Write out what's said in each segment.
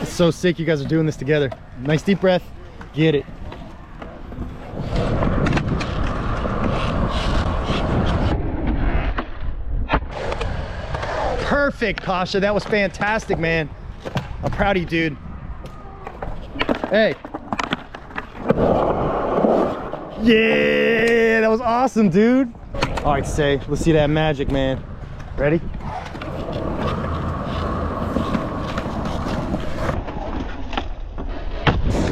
It's so sick you guys are doing this together. Nice deep breath. Get it. Perfect, Pasha. That was fantastic, man. I'm proud of you, dude. Hey. Yeah, that was awesome, dude. All right, Say, let's see that magic, man. Ready?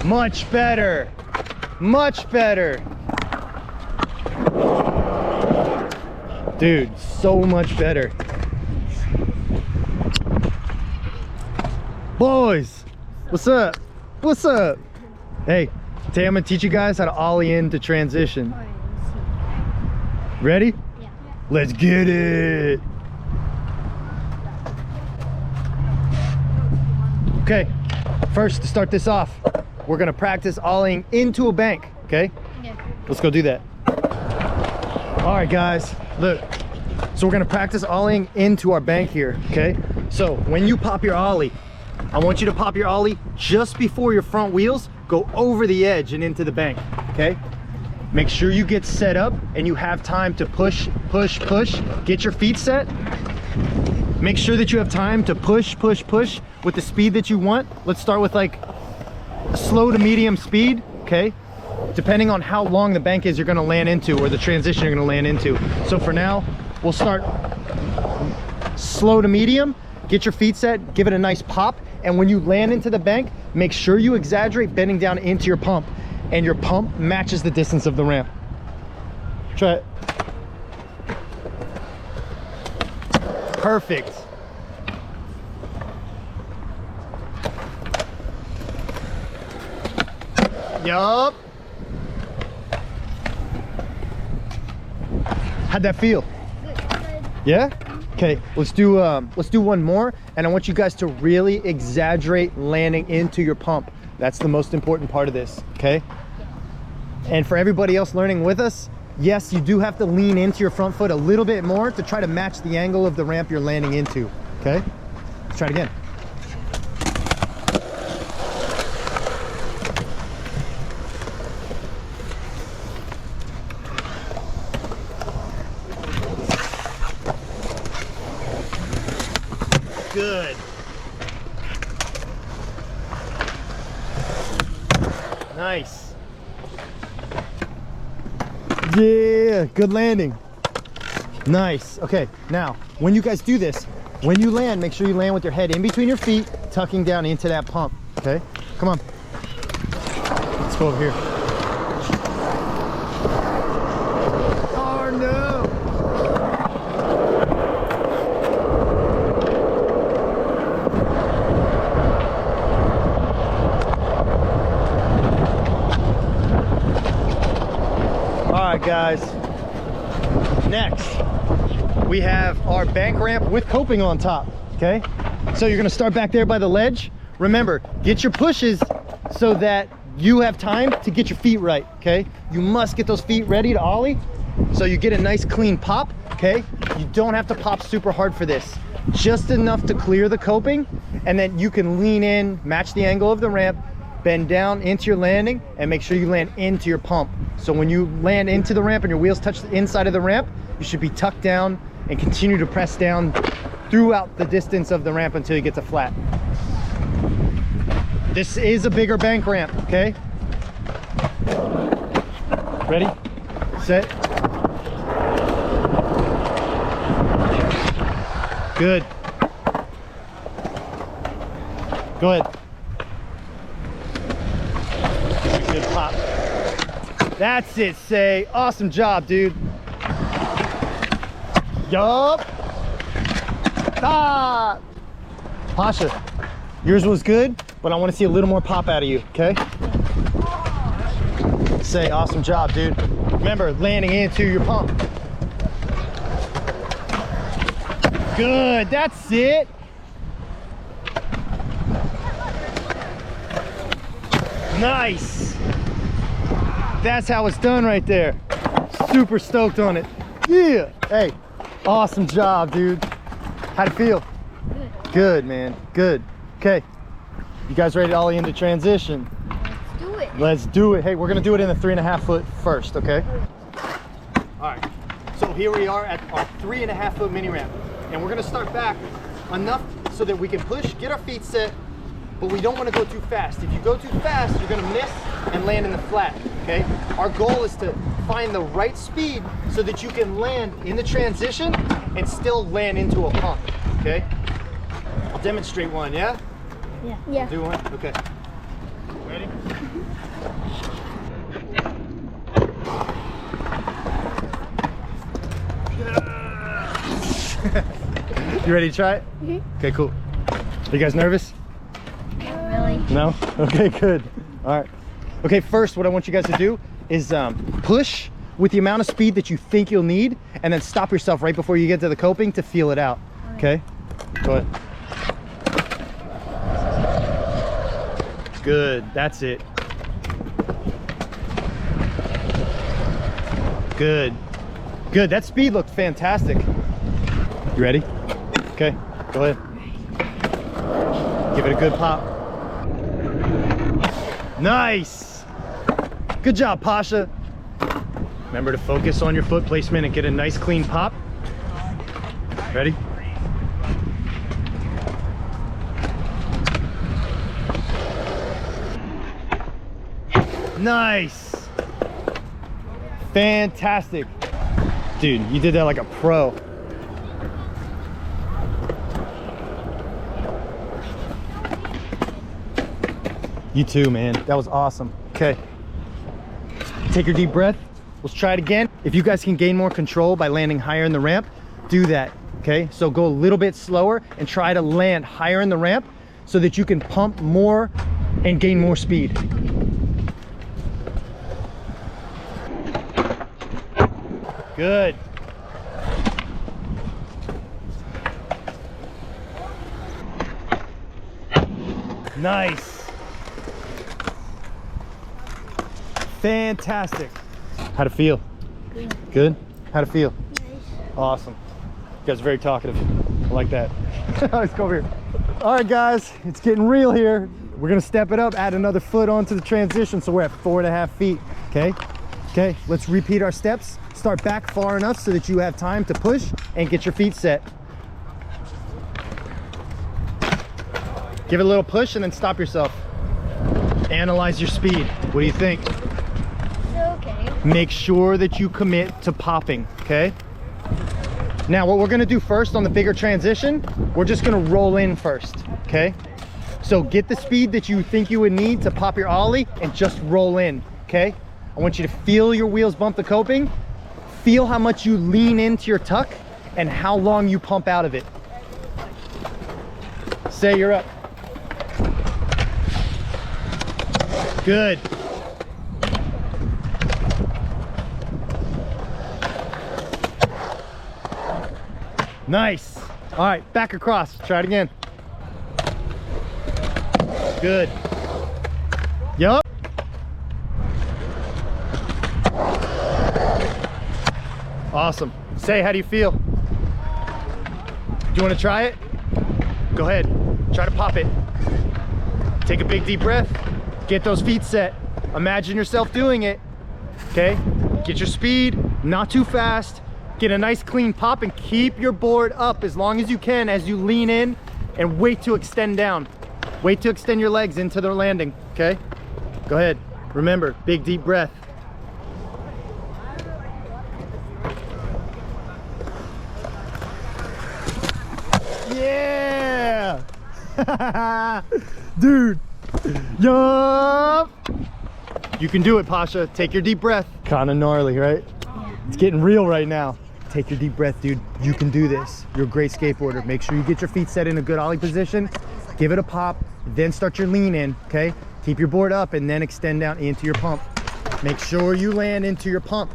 Much better. Much better. Dude, so much better. Boys, what's up? What's up? Hey, today I'm gonna teach you guys how to ollie into transition. Ready? Yeah. Let's get it. Okay, first to start this off, we're gonna practice ollieing into a bank, okay? Yeah. Let's go do that. All right, guys, look. So we're gonna practice ollieing into our bank here, okay? So when you pop your ollie, I want you to pop your ollie just before your front wheels go over the edge and into the bank, okay? Make sure you get set up and you have time to push, push, push. Get your feet set. Make sure that you have time to push, push, push with the speed that you want. Let's start with like a slow to medium speed, okay? Depending on how long the bank is you're gonna land into or the transition you're gonna land into. So for now, we'll start slow to medium. Get your feet set, give it a nice pop. And when you land into the bank, make sure you exaggerate bending down into your pump and your pump matches the distance of the ramp. Try it. Perfect. Yup. How'd that feel? Yeah? Okay, let's do one more, and I want you guys to really exaggerate landing into your pump. That's the most important part of this, okay? And for everybody else learning with us, yes, you do have to lean into your front foot a little bit more to try to match the angle of the ramp you're landing into, okay? Let's try it again. Good. Nice. Yeah, good landing. Nice. Okay, now, when you guys do this, when you land, make sure you land with your head in between your feet, tucking down into that pump, okay? Come on. Let's go over here. Oh, no. Guys, next we have our bank ramp with coping on top, okay? So you're gonna start back there by the ledge. Remember, get your pushes so that you have time to get your feet right, okay? You must get those feet ready to ollie so you get a nice clean pop, okay? You don't have to pop super hard for this, just enough to clear the coping, and then you can lean in, match the angle of the ramp, bend down into your landing, and make sure you land into your pump. So when you land into the ramp and your wheels touch the inside of the ramp, you should be tucked down and continue to press down throughout the distance of the ramp until you get to flat. This is a bigger bank ramp, okay? Ready, set. Good. Go ahead. Good pop. That's it, Say. Awesome job, dude. Yup. Ah. Pasha, yours was good, but I want to see a little more pop out of you, okay? Say, awesome job, dude. Remember, landing into your pump. Good, that's it. Nice. That's how it's done right there. Super stoked on it. Yeah. Hey, awesome job, dude. How'd it feel? Good. Good, man. Good. Okay. You guys ready to ollie into transition? Let's do it. Let's do it. Hey, we're gonna do it in the 3.5 foot first, okay? All right, so here we are at our 3.5 foot mini ramp. And we're gonna start back enough so that we can push, get our feet set, but we don't wanna go too fast. If you go too fast, you're gonna miss and land in the flat, okay? Our goal is to find the right speed so that you can land in the transition and still land into a pump, okay? I'll demonstrate one, yeah? Yeah. Do one? Okay. Ready? You ready to try it? Mm-hmm. Okay, cool. Are you guys nervous? Not really. No? Okay, good. All right. Okay, first what I want you guys to do is push with the amount of speed that you think you'll need, and then stop yourself right before you get to the coping to feel it out. Okay? Go ahead. Good, that's it. Good. Good, that speed looked fantastic. You ready? Okay, go ahead. Give it a good pop. Nice! Good job, Pasha. Remember to focus on your foot placement and get a nice clean pop. Ready? Nice! Fantastic. Dude, you did that like a pro. You too, man. That was awesome. Okay. Take your deep breath. Let's try it again. If you guys can gain more control by landing higher in the ramp, do that, okay? So go a little bit slower and try to land higher in the ramp so that you can pump more and gain more speed. Good. Nice. Fantastic. How'd it feel? Good. Good? How'd it feel? Nice. Awesome. You guys are very talkative. I like that. Let's go over here. All right, guys, it's getting real here. We're gonna step it up, add another foot onto the transition, so we're at 4.5 feet, okay? Okay, let's repeat our steps. Start back far enough so that you have time to push and get your feet set. Give it a little push and then stop yourself. Analyze your speed. What do you think? Okay. Make sure that you commit to popping, okay? Now what we're gonna do first on the bigger transition, we're just gonna roll in first, okay? So get the speed that you think you would need to pop your ollie and just roll in, okay? I want you to feel your wheels bump the coping, feel how much you lean into your tuck, and how long you pump out of it. Say you're up. Good. Nice. All right, back across. Try it again. Good. Yup. Awesome. Say, how do you feel? Do you want to try it? Go ahead. Try to pop it. Take a big deep breath. Get those feet set. Imagine yourself doing it. Okay? Get your speed, not too fast. Get a nice clean pop and keep your board up as long as you can as you lean in and wait to extend down. Wait to extend your legs into the landing, okay? Go ahead. Remember, big deep breath. Yeah! Dude! Yup! You can do it, Pasha. Take your deep breath. Kinda gnarly, right? It's getting real right now. Take your deep breath, dude. You can do this. You're a great skateboarder. Make sure you get your feet set in a good ollie position. Give it a pop, then start your lean in, okay? Keep your board up and then extend down into your pump. Make sure you land into your pump.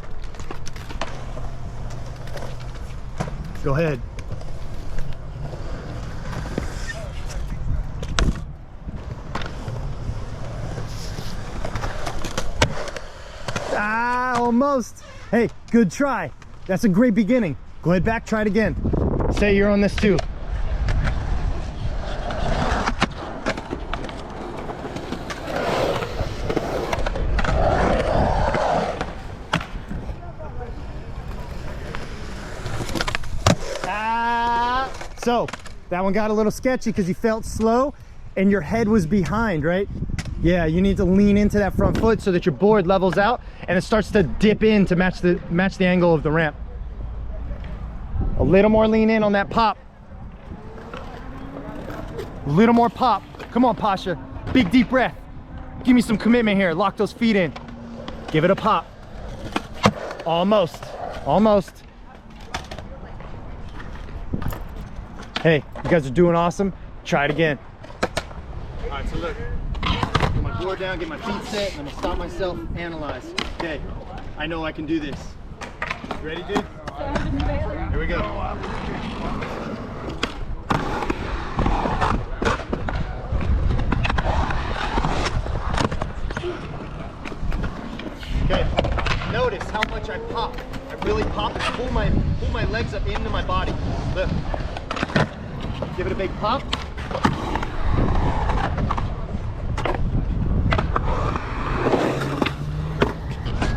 Go ahead. Ah, almost. Hey, good try. That's a great beginning. Go ahead back, try it again. Say you're on this too. So that one got a little sketchy because you felt slow and your head was behind, right? Yeah, you need to lean into that front foot so that your board levels out and it starts to dip in to match the angle of the ramp. A little more lean in on that pop. A little more pop. Come on, Pasha. Big deep breath. Give me some commitment here. Lock those feet in. Give it a pop. Almost. Almost. Hey, you guys are doing awesome. Try it again. All right, so look. Get my board down, get my feet set, and I'm gonna stop myself, analyze. Okay, I know I can do this. You ready, dude? Here we go. Okay, notice how much I pop. I really pop and pull my legs up into my body. Look. Give it a big pop.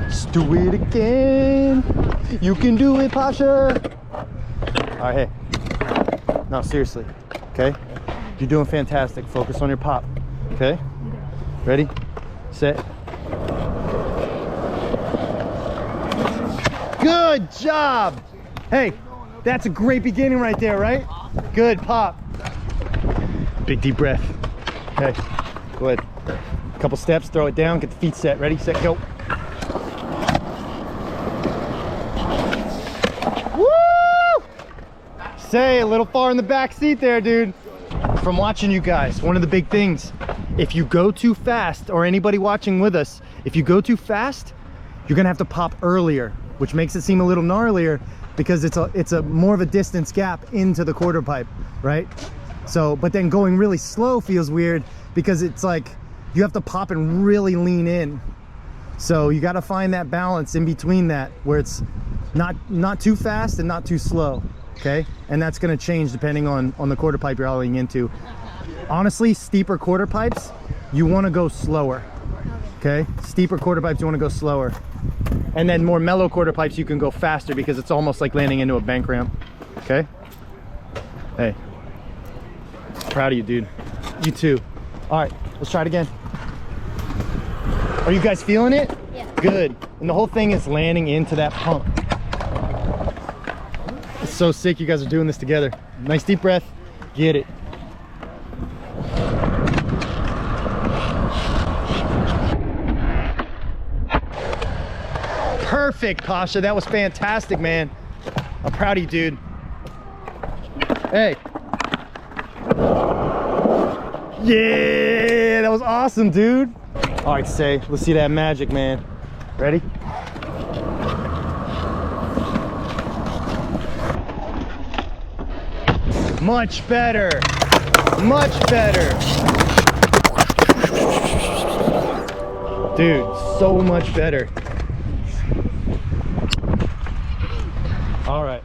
Let's do it again. You can do it, Pasha. All right, hey. No, seriously. Okay? You're doing fantastic. Focus on your pop. Okay? Ready? Set. Good job. Hey, that's a great beginning right there, right? Good pop. Big deep breath. Okay, go ahead. Couple steps, throw it down, get the feet set. Ready, set, go. Woo! Say, a little far in the back seat there, dude. From watching you guys, one of the big things, if you go too fast, or anybody watching with us, if you go too fast, you're gonna have to pop earlier, which makes it seem a little gnarlier because it's a more of a distance gap into the quarter pipe, right? So, but then going really slow feels weird because it's like you have to pop and really lean in. So you got to find that balance in between that where it's not too fast and not too slow, okay? And that's going to change depending on the quarter pipe you're ollieing into. Honestly, steeper quarter pipes, you want to go slower, okay? Steeper quarter pipes, you want to go slower. And then more mellow quarter pipes, you can go faster because it's almost like landing into a bank ramp, okay? Hey, proud of you, dude. You too. All right, let's try it again. Are you guys feeling it? Yeah. Good. And the whole thing is landing into that pump. It's so sick you guys are doing this together. Nice deep breath. Get it. Perfect, Pasha. That was fantastic, man. I'm proud of you, dude. Hey. Yeah, that was awesome, dude. All right, Say, let's see that magic, man. Ready? Much better. Much better. Dude, so much better. All right.